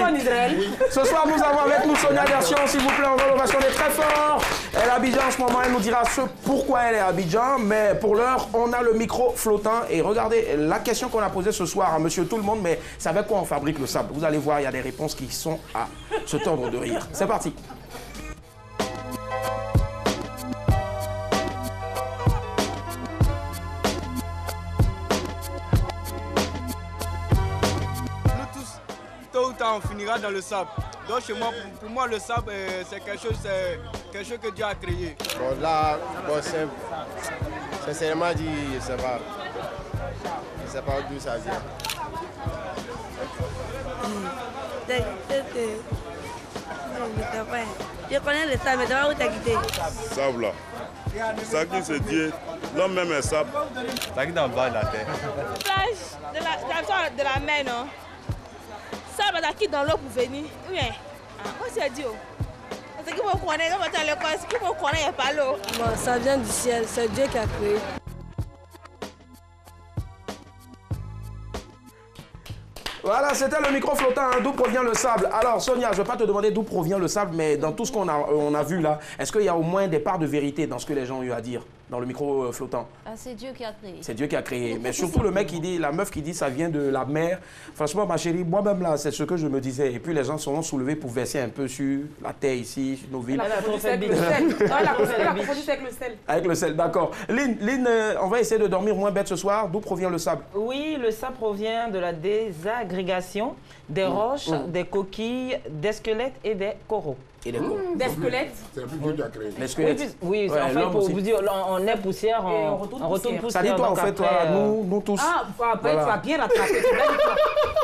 Ce soir, nous avons avec nous Sonia Version, s'il vous plaît, en relation, elle est très fort. Elle est à Abidjan en ce moment, elle nous dira pourquoi elle est à Abidjan. Mais pour l'heure, on a le micro flottant. Et regardez, la question qu'on a posée ce soir à monsieur tout le monde, mais c'est avec quoi on fabrique le sable? Vous allez voir, il y a des réponses qui sont à se tordre de rire. C'est parti. On finira dans le sable. Donc chez moi, pour moi, le sable, c'est quelque chose que Dieu a créé. Bon là, sincèrement dit, je ne sais pas. Je ne sais pas d'où ça vient. Je connais le sable, mais tu vas où t'as quitté? Sable là. Ça qui se dit, l'homme même est sable. Ça qui est dans le bas de la terre. Plage de la mer, non? Ça va qui dans l'eau pour venir. Oui. Moi c'est Dieu. C'est qui vous connaît, quand vous allez l'école, c'est qui vous connaît, il n'y a pas l'eau. Bon, ça vient du ciel, c'est Dieu qui a créé. Voilà, c'était le micro flottant, hein, d'où provient le sable. Alors Sonia, je ne vais pas te demander d'où provient le sable, mais dans tout ce qu'on a vu là, est-ce qu'il y a au moins des parts de vérité dans ce que les gens ont eu à dire dans le micro flottant? C'est Dieu qui a créé. C'est Dieu qui a créé. Mais surtout le mec qui dit, la meuf qui dit ça vient de la mer. Franchement, ma chérie, moi-même là, c'est ce que je me disais. Et puis les gens seront soulevés pour verser un peu sur la terre ici, sur nos villes. Elle a confondu avec le sel. Avec le sel, d'accord. Lynn, on va essayer de dormir moins bête ce soir. D'où provient le sable? Oui, le sable provient de la désagrégation des roches, des coquilles, des squelettes et des coraux. Et des coraux. Des squelettes? C'est le plus Dieu qui a créé. Les squelettes? Oui, en fait, pour vous dire, on est poussière, on retourne poussière. Ça dit toi, en fait, toi, nous tous. Ah, après, tu vas bien rattraper.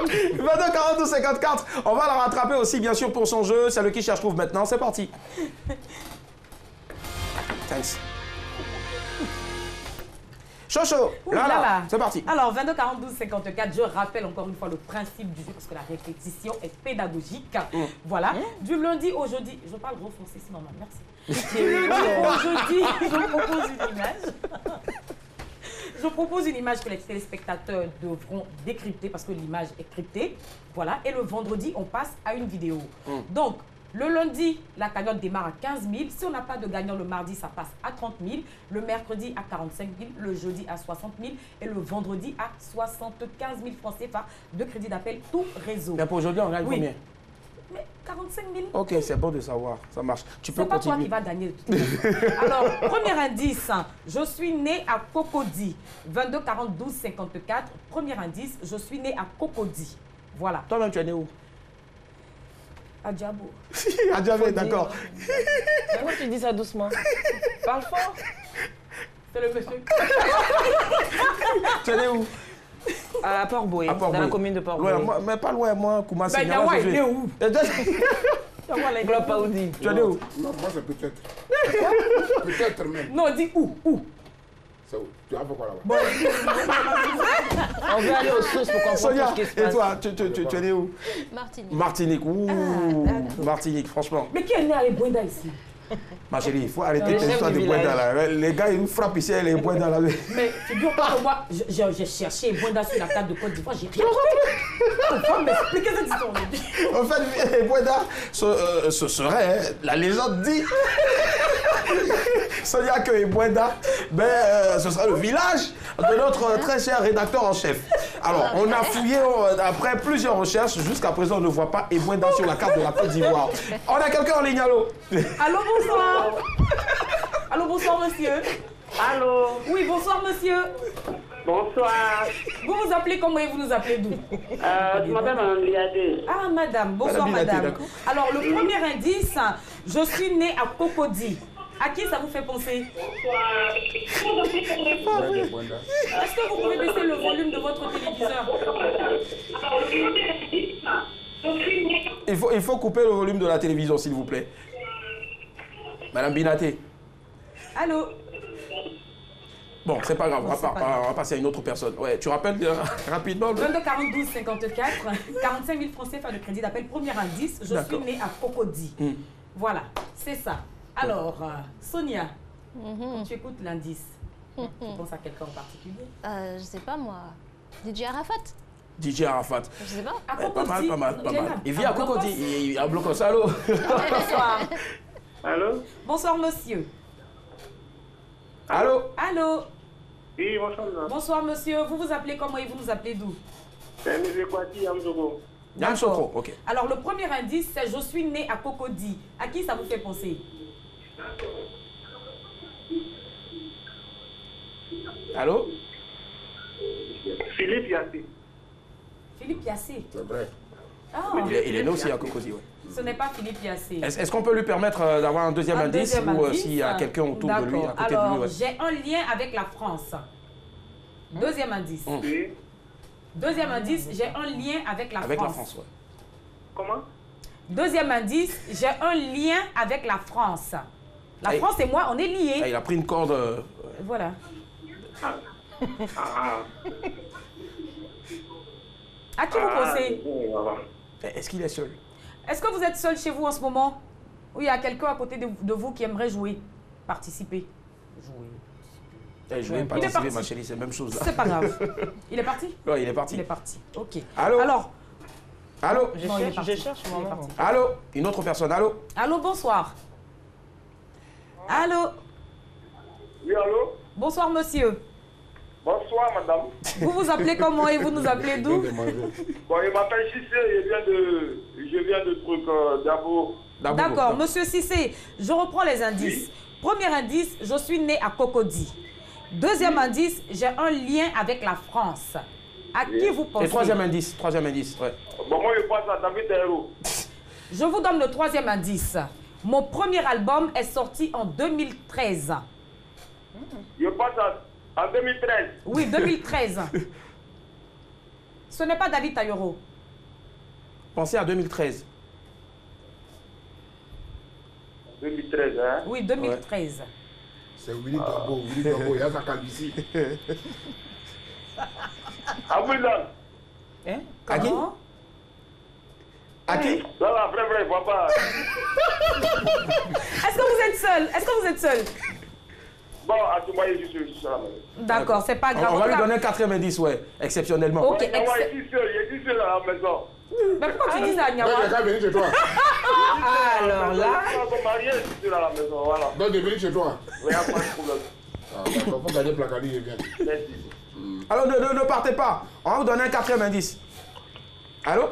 22-42-54. On va la rattraper aussi, bien sûr, pour son jeu. C'est le qui cherche trouve maintenant. C'est parti. Thanks. Chocho, là, c'est parti. Alors, 22-42-54, je rappelle encore une fois le principe du jeu, parce que la répétition est pédagogique. Voilà. Du lundi au jeudi, je parle gros français, c'est normal, merci. Au jeudi, je propose une image. Je propose une image que les téléspectateurs devront décrypter, parce que l'image est cryptée. Voilà. Et le vendredi, on passe à une vidéo. Donc, le lundi, la cagnotte démarre à 15 000. Si on n'a pas de gagnant le mardi, ça passe à 30 000. Le mercredi à 45 000. Le jeudi à 60 000. Et le vendredi à 75 000 francs CFA de crédit d'appel tout réseau. Mais pour aujourd'hui, on gagne combien? Mais 45 000. Ok, c'est bon de savoir. Ça marche. Tu peux pas continuer. toi qui vas gagner. Alors, premier indice. Je suis né à Cocody. 22 42 54. Premier indice. Je suis né à Cocody. Voilà. Toi-même, tu es né où? À Diabo. À Diabo, d'accord. Pourquoi tu dis ça doucement? Parle fort. C'est le monsieur. Tu es né où? À Port-Boué, dans la commune de Port-Boué. Ouais, mais pas loin, moi, Koumassi. Ben, Yawa, il est où? Globe Paoudi. Tu es né où? Non, moi c'est peut-être. Peut-être même. Non, dis où? Où? C'est où? Tu as fait quoi là-bas? Bon, on veut aller aux sources pour comprendre Sonia, ce qui se passe. et toi, tu es né où? Martinique. Martinique. Ouh, Martinique, franchement. Mais qui est né à Ebouenda ici? Ma chérie, il faut arrêter tes histoires de Ebouenda là. Les gars, ils nous frappent ici, les Ebouenda là. Mais figure-toi que moi, j'ai cherché Ebouenda sur la carte de Côte d'Ivoire, j'ai rien trouvé. Faut m'expliquer cette histoire. En fait, Ebouenda, ce serait, la légende dit, Sonia, que Ebouenda, ce sera le village de notre très cher rédacteur en chef. Alors, on a fouillé après plusieurs recherches. Jusqu'à présent, on ne voit pas Ebouenda sur la carte de la Côte d'Ivoire. On a quelqu'un en ligne, allô? Allô, bonsoir. Allô, bonsoir, monsieur. Allô. Oui, bonsoir, monsieur. Bonsoir. Vous vous appelez comment et vous nous appelez d'où? Je m'appelle Mme Liadé. Ah, madame. Bonsoir, madame. Alors, le premier indice, je suis née à Cocody. À qui ça vous fait penser? Est-ce que vous pouvez baisser le volume de votre téléviseur? Il faut couper le volume de la télévision, s'il vous plaît. Madame Binaté. Allô? Bon, c'est pas grave, on va passer à une autre personne. Ouais, tu rappelles rapidement 22 42 54, 45 000 francs CFA de crédit d'appel. Premier indice, je suis née à Cocody. Voilà, c'est ça. Alors, Sonia, quand tu écoutes l'indice, tu penses à quelqu'un en particulier? Je sais pas moi. DJ Arafat. DJ Arafat. Je sais pas. Pas mal. Il vit à Cocody, il est à Blocos. Allô? Bonsoir. Allô? Bonsoir, monsieur. Allô? Allô? Oui, bonsoir. Bonsoir, monsieur. Vous vous appelez comment et vous nous appelez d'où? C'est M. Kwati Yamzoko. Yamzoko, ok. Alors, le premier indice, c'est je suis né à Cocody. À qui ça vous fait penser? Allô? Philippe Yassé. Philippe Yassé. C'est vrai. Ah. Il est né aussi à Cocody, oui. Ce n'est pas Philippe Yassé. Est-ce qu'on peut lui permettre d'avoir un deuxième indice ou s'il y a quelqu'un autour de lui, à côté de lui? Alors, j'ai un lien avec la France. Deuxième indice. Deuxième indice, j'ai un lien avec la France. Avec la France, oui. Comment? Deuxième indice, j'ai un lien avec la France. La France et moi, on est liés. Il a pris une corde. Voilà. À qui vous pensez? Est-ce qu'il est seul? Est-ce que vous êtes seul chez vous en ce moment? Ou il y a quelqu'un à côté de vous qui aimerait jouer? Participer? Jouer, participer, ma chérie, c'est la même chose. C'est pas grave. Il est parti? Oui, il est parti. Il est parti. Ok. Allô? Alors? Allô? Je cherche mon maman. Allô? Une autre personne, allô? Allô, bonsoir. Allô? Oui, allô? Bonsoir, monsieur. Bonsoir, madame. Vous vous appelez comment et vous nous appelez d'où? Bon, il m'appelle Cissé, je viens de truc d'Abo. D'accord, monsieur Cissé, je reprends les indices. Premier indice, je suis né à Cocody. Deuxième indice, j'ai un lien avec la France. À qui vous pensez? Et troisième indice, ouais. Bon, moi, je pense à David Héros. Je vous donne le troisième indice. Mon premier album est sorti en 2013. Je pense en 2013. Oui, 2013. Ce n'est pas David Tayoro. Pensez à 2013. 2013, hein? Oui, 2013. Ouais. C'est Willy Dabo, il y a sa calvitie. Aboulan. Hein? À qui? À qui? Non, la vraie, il voit pas. Est-ce que vous êtes seul? Est-ce que vous êtes seul? Bon, à tout moment, je suis seul. D'accord, c'est pas grave. On va lui donner 4,90, ouais, exceptionnellement. Ok, je suis seul à la maison. Mais pourquoi tu dis ça, Niawa? Non, venir chez toi. Alors là... Je suis marié, je suis seul à la maison, voilà. Donc, de venir chez toi. Il n'y a pas de problème. Il faut gagner Placali, je viens. Merci. Alors, ne partez pas. On va vous donner un 4,90. Allô?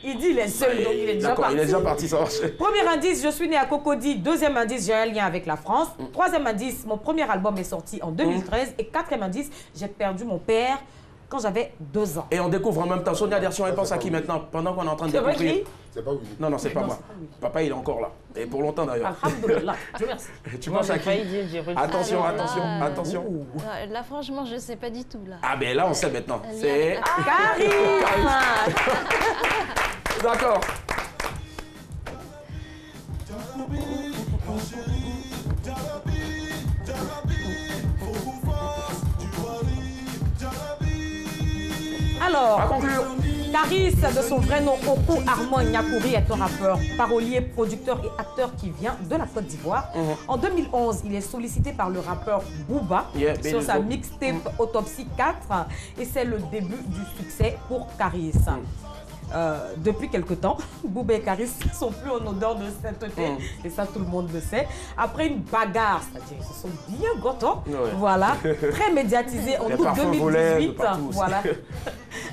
Il dit il est seul, donc il est déjà parti. D'accord, il est déjà parti, ça marche. Premier indice, je suis né à Cocody. Deuxième indice, j'ai un lien avec la France. Troisième indice, mon premier album est sorti en 2013. Et quatrième indice, j'ai perdu mon père quand j'avais 2 ans. Et on découvre en même temps. Sonia Dersion, elle pense à qui maintenant? Pendant qu'on est en train de découvrir. C'est pas Willy. Non, non, c'est pas moi. Papa, il est encore là. Et pour longtemps d'ailleurs. Alhamdoulilah, Dieu merci. Tu penses à qui? Attention, attention, attention. Là, franchement, je ne sais pas du tout. Là. Ah, ben là, on sait maintenant. C'est Karim. D'accord. Alors, à conclure. Karis, de son vrai nom, Oku Armand Nyakouri, est un rappeur, parolier, producteur et acteur qui vient de la Côte d'Ivoire. En 2011, il est sollicité par le rappeur Booba sur sa mixtape Autopsie 4 et c'est le début du succès pour Karis. Depuis quelque temps, Booba et Karis ne sont plus en odeur de sainteté, et ça tout le monde le sait. Après une bagarre, c'est-à-dire ils se sont bien gâtés, voilà, très médiatisé en août 2018, voilà,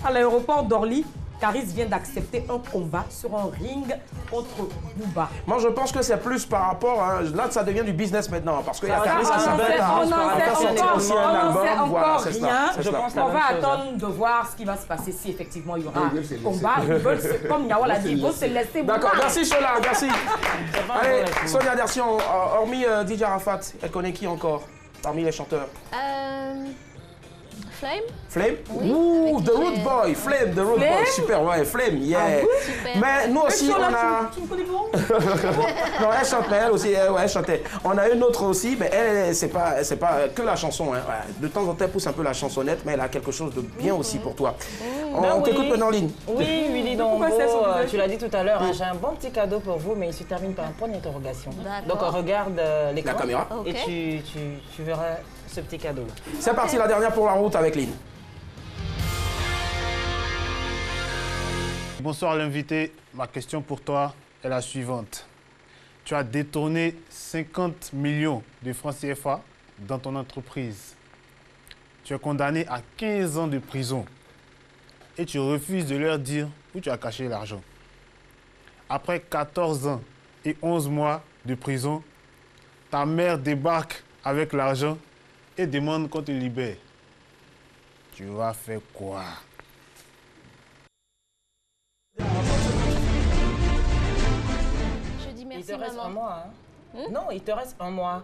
à l'aéroport d'Orly. Karis vient d'accepter un combat sur un ring contre Booba. Moi, je pense que c'est plus par rapport à... Là, ça devient du business maintenant. Parce qu'il y a Karis qui s'appelle on n'en sait encore rien. C'est On va attendre de voir ce qui va se passer si effectivement il y aura un combat. Ils veulent, comme Niawa l'a dit, ils vont se laisser. D'accord, merci Sola, merci. Allez, Sonia Dersion, hormis DJ Arafat, elle connaît qui encore parmi les chanteurs? Flame. Flame? Oui, ouh, The Root Boy, Flame, The Root Boy, super, ouais, Flame, yeah. Ah, super. Mais nous aussi, on a... Tu me connais pas? Non, elle chante, mais elle aussi, ouais, elle chantait. On a une autre aussi, mais elle, c'est pas que la chanson, hein. De temps en temps, elle pousse un peu la chansonnette, mais elle a quelque chose de bien aussi pour toi. On t'écoute maintenant en ligne. Oui, Willy Dombo, tu l'as dit tout à l'heure, j'ai un bon petit cadeau pour vous, mais il se termine par un point d'interrogation. Donc on regarde l'écran. La caméra. Et tu verras ce petit cadeau. C'est parti, la dernière pour la route avec Lynn. Bonsoir l'invité, ma question pour toi est la suivante. Tu as détourné 50 millions de francs CFA dans ton entreprise. Tu es condamné à 15 ans de prison et tu refuses de leur dire où tu as caché l'argent. Après 14 ans et 11 mois de prison, ta mère débarque avec l'argent et demande qu'on te libère. Tu vas faire quoi? Je dis merci, il te reste maman. un mois. Hein? Non, il te reste un mois.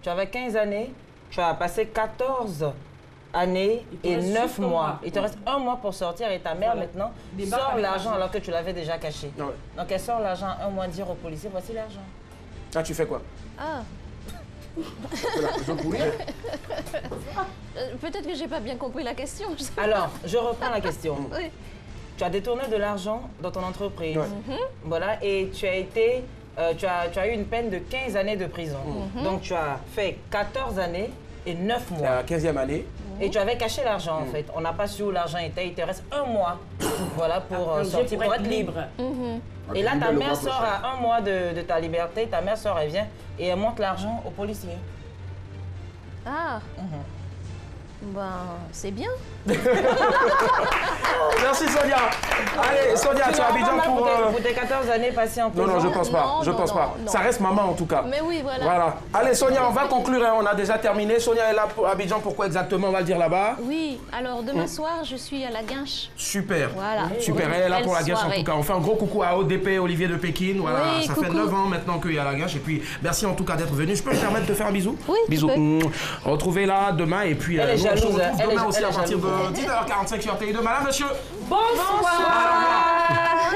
Tu avais 15 années, tu as passé 14 années et 9 mois. Il te reste un mois pour sortir et ta mère maintenant sort l'argent alors que tu l'avais déjà caché. Donc elle sort l'argent un mois, dire aux policiers, voici l'argent. Ah, tu fais quoi? Ah. Peut-être que j'ai pas bien compris la question. Alors, je reprends la question. Oui. Tu as détourné de l'argent dans ton entreprise. Voilà, et tu as été, tu as eu une peine de 15 années de prison. Donc tu as fait 14 années et 9 mois. La 15e année. Et tu avais caché l'argent en fait. On n'a pas su où l'argent était. Il te reste un mois voilà, pour sortir, pour être libre. Et là, ta mère sort à un mois de ta liberté. Ta mère sort, elle vient et elle montre l'argent aux policiers. Ah. Ben, c'est bien. Merci Sonia. Allez, Sonia, tu as Abidjan pour tes 14 années passées en prison. Non, je pense pas. Non, je pense pas. non. Ça reste maman en tout cas. Mais oui, voilà. Voilà. Allez, Sonia, on va conclure. Hein. On a déjà terminé. Sonia est là pour Abidjan. Pourquoi exactement? On va le dire là-bas. Oui. Alors, demain soir, je suis à la Guinche. Super. Voilà. Super. Elle est là pour la Guinche en tout cas. On fait un gros coucou à ODP, Olivier de Pékin. Voilà. Oui, ça coucou. fait 9 ans maintenant qu'il y a la Guinche. Et puis, merci en tout cas d'être venu. Je peux me permettre de faire un bisou? Oui. Bisous. Retrouvez-la demain. Et puis, elle est jalouse. On se retrouve demain aussi à partir de 10h45 sur RTI2. Madame, monsieur. Bonsoir.